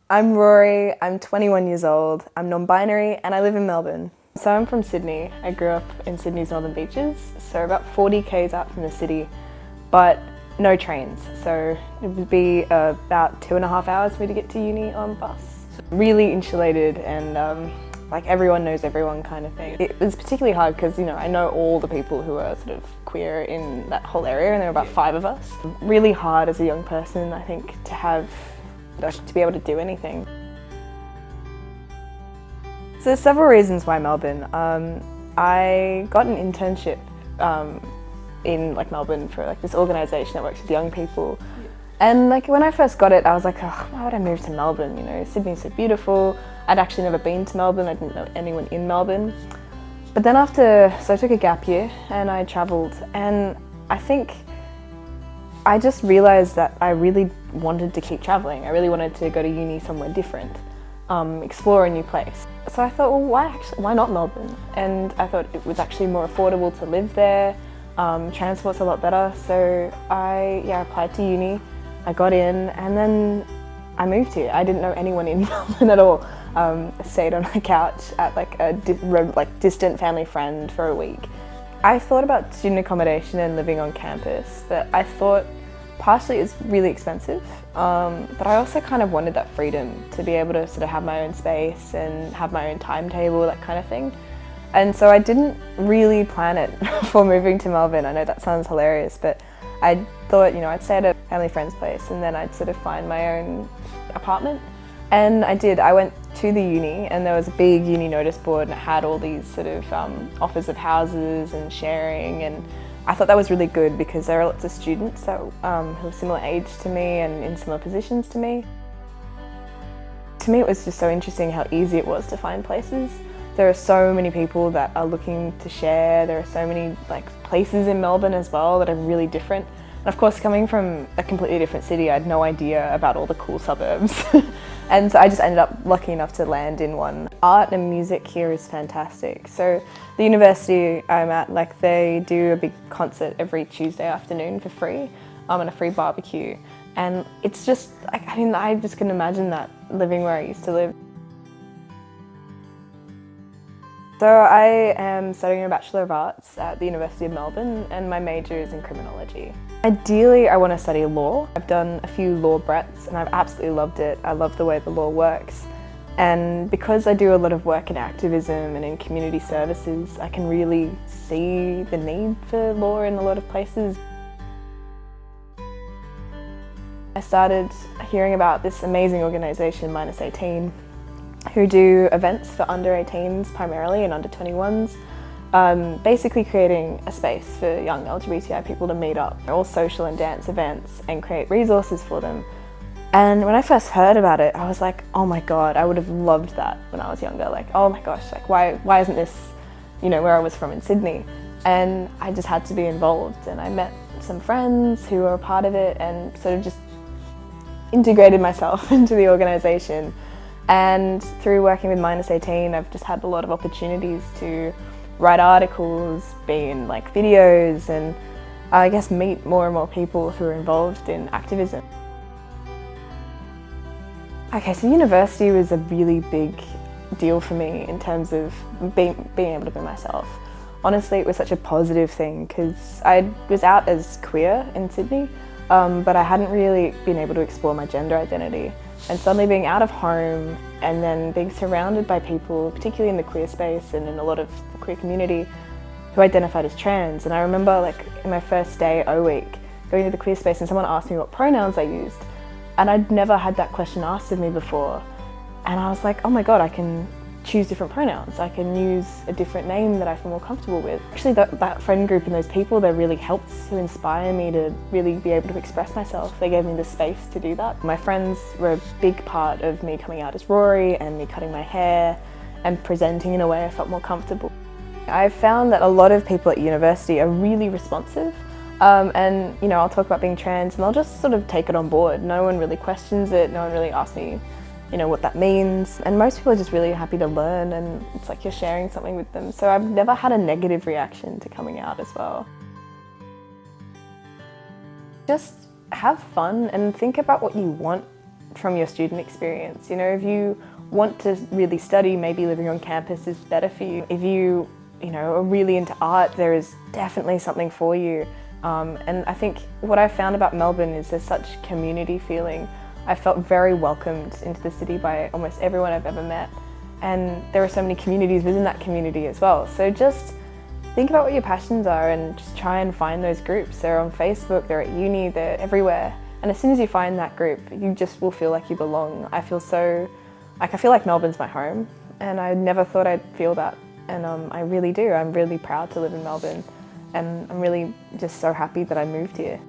I'm Rory, I'm 21 years old, I'm non-binary and I live in Melbourne. So I'm from Sydney. I grew up in Sydney's Northern Beaches, so about 40 k's out from the city, but no trains. So it would be about 2.5 hours for me to get to uni on bus. Really insulated and like everyone knows everyone kind of thing. It was particularly hard because, I know all the people who are sort of queer in that whole area, and there were about 5 of us. Really hard as a young person, I think, to be able to do anything. So there's several reasons why Melbourne. I got an internship in Melbourne for this organisation that works with young people. And when I first got it, I was like, oh, why would I move to Melbourne? Sydney's so beautiful. I'd actually never been to Melbourne. I didn't know anyone in Melbourne. But then so I took a gap year and I travelled, and I think I just realised that I really wanted to keep travelling. I really wanted to go to uni somewhere different, explore a new place. So I thought, well, why not Melbourne? And I thought it was actually more affordable to live there. Transport's a lot better. So I applied to uni. I got in and then I moved here. I didn't know anyone in Melbourne at all. I stayed on a couch at a distant family friend for a week. I thought about student accommodation and living on campus, but I thought partially it's really expensive, but I also kind of wanted that freedom to be able to sort of have my own space and have my own timetable, that kind of thing. And so I didn't really plan it for moving to Melbourne. I know that sounds hilarious, but I thought, I'd stay at a family friend's place and then I'd sort of find my own apartment. And I did. I went to the uni and there was a big uni notice board and it had all these sort of offers of houses and sharing, and I thought that was really good because there are lots of students that, who are similar age to me and in similar positions to me. To me it was just so interesting how easy it was to find places. There are so many people that are looking to share. There are so many places in Melbourne as well that are really different. And of course, coming from a completely different city, I had no idea about all the cool suburbs. And so I just ended up lucky enough to land in one. Art and music here is fantastic. So the university I'm at, they do a big concert every Tuesday afternoon for free, and a free barbecue. And it's just, I just couldn't imagine that living where I used to live. So I am studying a Bachelor of Arts at the University of Melbourne and my major is in criminology. Ideally, I want to study law. I've done a few law breps and I've absolutely loved it. I love the way the law works. And because I do a lot of work in activism and in community services, I can really see the need for law in a lot of places. I started hearing about this amazing organisation, -18, who do events for under 18s primarily and under 21s, basically creating a space for young LGBTI people to meet up, all social and dance events, and create resources for them. And when I first heard about it, I was like, oh my God, I would have loved that when I was younger. Oh my gosh, why isn't this, where I was from in Sydney? And I just had to be involved, and I met some friends who were a part of it and sort of just integrated myself into the organisation. And through working with -18, I've just had a lot of opportunities to write articles, be in videos, and I guess meet more and more people who are involved in activism. Okay, so university was a really big deal for me in terms of being able to be myself. Honestly, it was such a positive thing because I was out as queer in Sydney, but I hadn't really been able to explore my gender identity. And suddenly being out of home and then being surrounded by people, particularly in the queer space and in a lot of the queer community, who identified as trans. And I remember in my first day, week, going to the queer space and someone asked me what pronouns I used. And I'd never had that question asked of me before. And I was like, oh my God, I can choose different pronouns. I can use a different name that I feel more comfortable with. Actually, that friend group and those people, they really helped to inspire me to really be able to express myself. They gave me the space to do that. My friends were a big part of me coming out as Rory and me cutting my hair and presenting in a way I felt more comfortable. I've found that a lot of people at university are really responsive. And I'll talk about being trans and they'll just sort of take it on board. No one really questions it, no one really asks me what that means. And most people are just really happy to learn, and it's like you're sharing something with them. So I've never had a negative reaction to coming out as well. Just have fun and think about what you want from your student experience. You know, if you want to really study, maybe living on campus is better for you. If you know, are really into art, there is definitely something for you. And I think what I found about Melbourne is there's such community feeling. I felt very welcomed into the city by almost everyone I've ever met. And there are so many communities within that community as well. So just think about what your passions are and just try and find those groups. They're on Facebook, they're at uni, they're everywhere. And as soon as you find that group, you just will feel like you belong. I feel like Melbourne's my home, and I never thought I'd feel that. And I really do. I'm really proud to live in Melbourne, and I'm really just so happy that I moved here.